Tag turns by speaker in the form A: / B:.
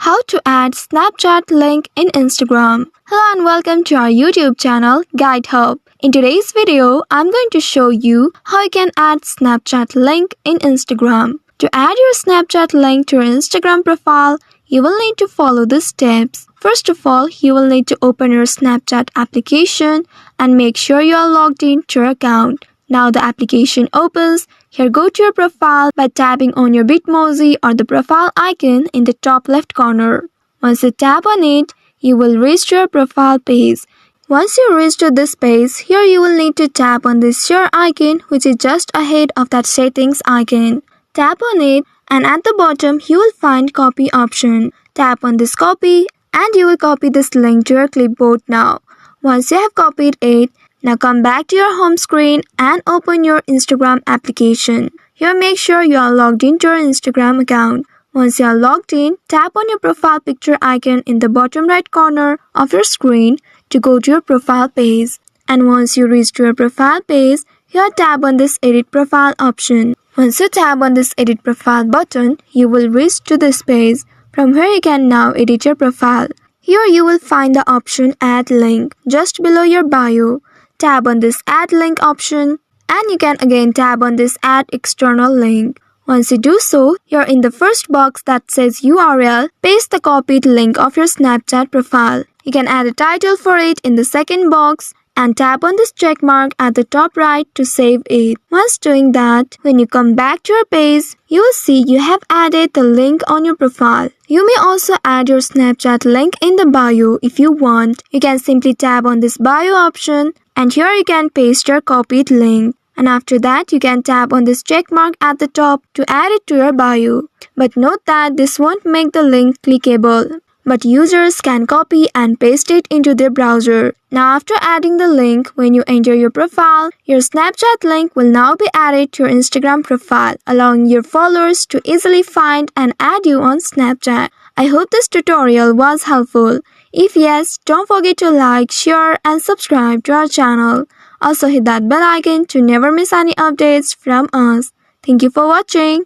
A: How to add Snapchat link in Instagram. Hello and welcome to our YouTube channel Guide Hub. In today's video, I'm going to show you how you can add Snapchat link in Instagram. To add your Snapchat link to your Instagram profile, you will need to follow the steps. First of all, you will need to open your Snapchat application and make sure you are logged in to your account. Now the application opens. Here go to your profile by tapping on your Bitmoji or the profile icon in the top left corner. Once you tap on it, you will reach your profile page. Once you reach to this page, here you will need to tap on this share icon which is just ahead of that settings icon. Tap on it and at the bottom you will find copy option. Tap on this copy and you will copy this link to your clipboard now. Once you have copied it, now come back to your home screen and open your Instagram application. Here make sure you are logged into your Instagram account. Once you are logged in, tap on your profile picture icon in the bottom right corner of your screen to go to your profile page. And once you reach to your profile page, here tap on this edit profile option. Once you tap on this edit profile button, you will reach to this page. From here you can now edit your profile. Here you will find the option add link just below your bio. Tap on this add link option and you can again tap on this add external link. Once you do so, you're in the first box that says URL, paste the copied link of your Snapchat profile. You can add a title for it in the second box and tap on this check mark at the top right to save it. Once doing that, when you come back to your page, you will see you have added the link on your profile. You may also add your Snapchat link in the bio if you want. You can simply tap on this bio option and here you can paste your copied link. And after that, you can tap on this check mark at the top to add it to your bio. But note that this won't make the link clickable, but users can copy and paste it into their browser. Now after adding the link, when you enter your profile, your Snapchat link will now be added to your Instagram profile, allowing your followers to easily find and add you on Snapchat. I hope this tutorial was helpful. If yes, don't forget to like, share and subscribe to our channel. Also hit that bell icon to never miss any updates from us. Thank you for watching.